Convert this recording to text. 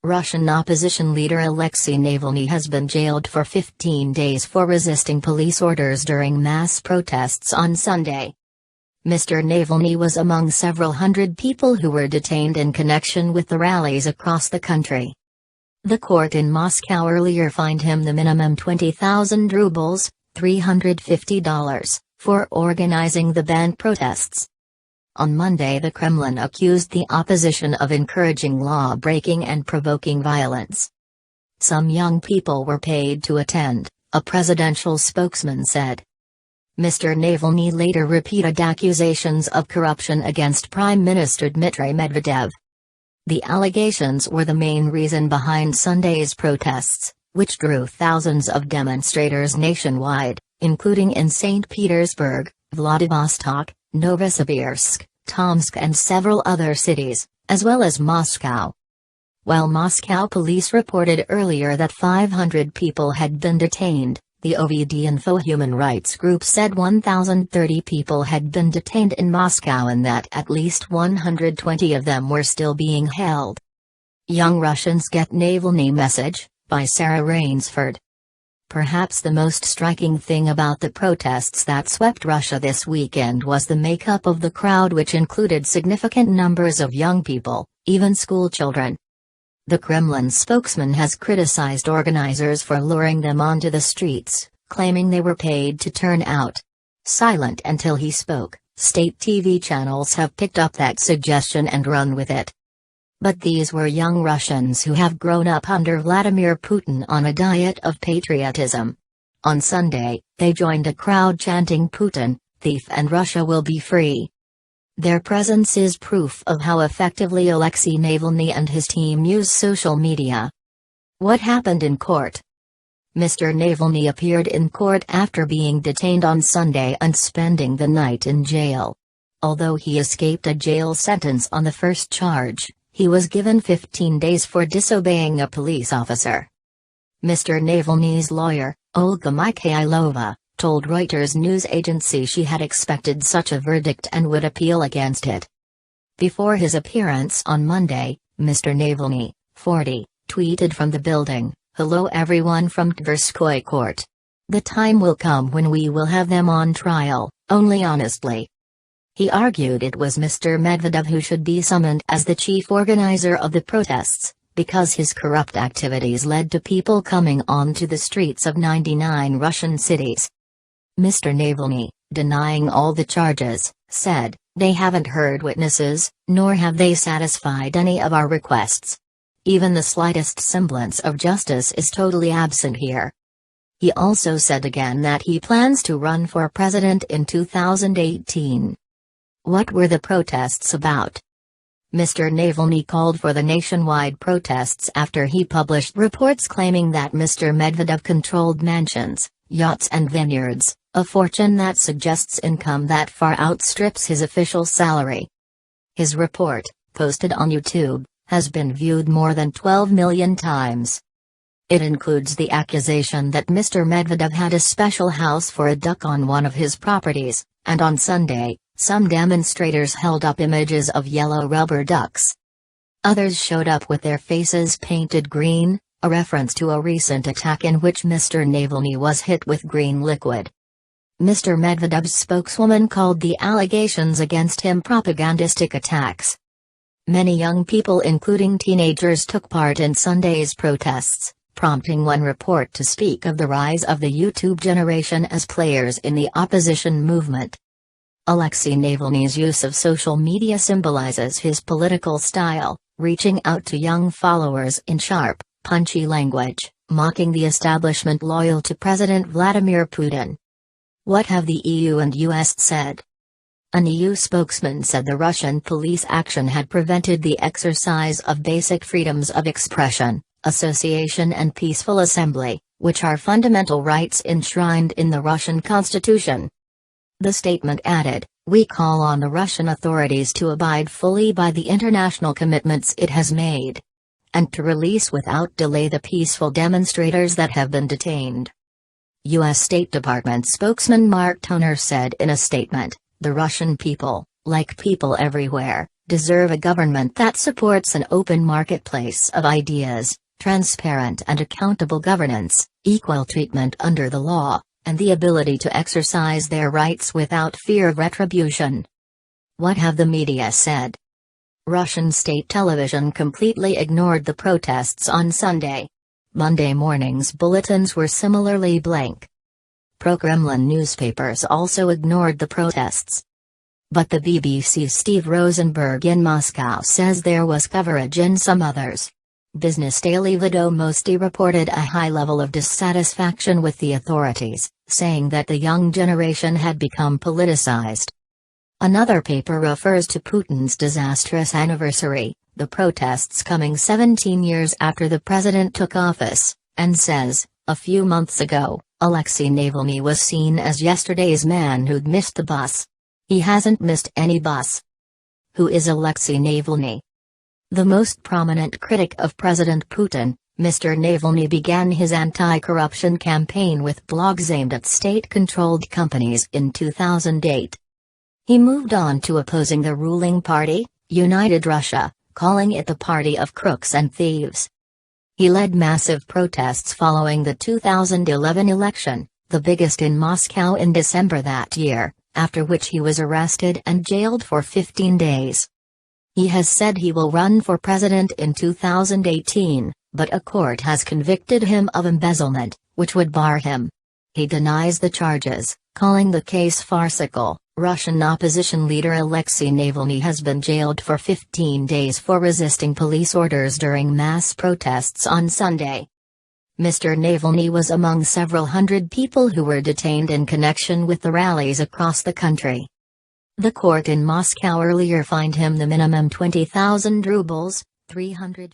Russian opposition leader Alexei Navalny has been jailed for 15 days for resisting police orders during mass protests on Sunday. Mr. Navalny was among several hundred people who were detained in connection with the rallies across the country. The court in Moscow earlier fined him the minimum 20,000 rubles, $350, for organizing the banned protests. On Monday, the Kremlin accused the opposition of encouraging law-breaking and provoking violence. Some young people were paid to attend, a presidential spokesman said. Mr. Navalny later repeated accusations of corruption against Prime Minister Dmitry Medvedev. The allegations were the main reason behind Sunday's protests, which drew thousands of demonstrators nationwide, including in St. Petersburg, Vladivostok, Novosibirsk, Tomsk and several other cities, as well as Moscow. While Moscow police reported earlier that 500 people had been detained, the OVD-Info human rights group said 1,030 people had been detained in Moscow and that at least 120 of them were still being held. Young Russians Get Navalny Message, by Sarah Rainsford. Perhaps the most striking thing about the protests that swept Russia this weekend was the makeup of the crowd, which included significant numbers of young people, even schoolchildren. The Kremlin spokesman has criticized organizers for luring them onto the streets, claiming they were paid to turn out. Silent until he spoke, state TV channels have picked up that suggestion and run with it. But these were young Russians who have grown up under Vladimir Putin on a diet of patriotism. On Sunday, they joined a crowd chanting "Putin, thief, and Russia will be free." Their presence is proof of how effectively Alexei Navalny and his team use social media. What happened in court? Mr. Navalny appeared in court after being detained on Sunday and spending the night in jail. Although he escaped a jail sentence on the first charge, he was given 15 days for disobeying a police officer. Mr. Navalny's lawyer, Olga Mikhailova, told Reuters news agency she had expected such a verdict and would appeal against it. Before his appearance on Monday, Mr. Navalny, 40, tweeted from the building, "Hello everyone from Tverskoy court. The time will come when we will have them on trial, only honestly." He argued it was Mr. Medvedev who should be summoned as the chief organizer of the protests, because his corrupt activities led to people coming onto the streets of 99 Russian cities. Mr. Navalny, denying all the charges, said, "They haven't heard witnesses, nor have they satisfied any of our requests. Even the slightest semblance of justice is totally absent here." He also said again that he plans to run for president in 2018. What were the protests about? Mr. Navalny called for the nationwide protests after he published reports claiming that Mr. Medvedev controlled mansions, yachts and vineyards, a fortune that suggests income that far outstrips his official salary. His report, posted on YouTube, has been viewed more than 12 million times. It includes the accusation that Mr. Medvedev had a special house for a duck on one of his properties, and on Sunday, some demonstrators held up images of yellow rubber ducks. Others showed up with their faces painted green, a reference to a recent attack in which Mr. Navalny was hit with green liquid. Mr. Medvedev's spokeswoman called the allegations against him propagandistic attacks. Many young people including teenagers took part in Sunday's protests, prompting one report to speak of the rise of the YouTube generation as players in the opposition movement. Alexei Navalny's use of social media symbolizes his political style, reaching out to young followers in sharp, punchy language, mocking the establishment loyal to President Vladimir Putin. What have the EU and US said? An EU spokesman said the Russian police action had prevented the exercise of basic freedoms of expression, association and peaceful assembly, which are fundamental rights enshrined in the Russian constitution. The statement added, "We call on the Russian authorities to abide fully by the international commitments it has made, and to release without delay the peaceful demonstrators that have been detained." U.S. State Department spokesman Mark Toner said in a statement, "The Russian people, like people everywhere, deserve a government that supports an open marketplace of ideas, transparent and accountable governance, equal treatment under the law, and the ability to exercise their rights without fear of retribution. What have the media said? Russian state television completely ignored the protests on Sunday. Monday morning's bulletins were similarly blank. Pro-Kremlin newspapers also ignored the protests. But the BBC's Steve Rosenberg in Moscow says there was coverage in some others. Business Daily Vedomosti reported a high level of dissatisfaction with the authorities, saying that the young generation had become politicized. Another paper refers to Putin's disastrous anniversary, the protests coming 17 years after the president took office, and says, a few months ago, Alexei Navalny was seen as yesterday's man who'd missed the bus. He hasn't missed any bus. Who is Alexei Navalny? The most prominent critic of President Putin, Mr. Navalny began his anti-corruption campaign with blogs aimed at state-controlled companies in 2008. He moved on to opposing the ruling party, United Russia, calling it the party of crooks and thieves. He led massive protests following the 2011 election, the biggest in Moscow in December that year, after which he was arrested and jailed for 15 days. He has said he will run for president in 2018, but a court has convicted him of embezzlement, which would bar him. He denies the charges, calling the case farcical. Russian opposition leader Alexei Navalny has been jailed for 15 days for resisting police orders during mass protests on Sunday. Mr. Navalny was among several hundred people who were detained in connection with the rallies across the country. The court in Moscow earlier fined him the minimum 20,000 rubles, $350.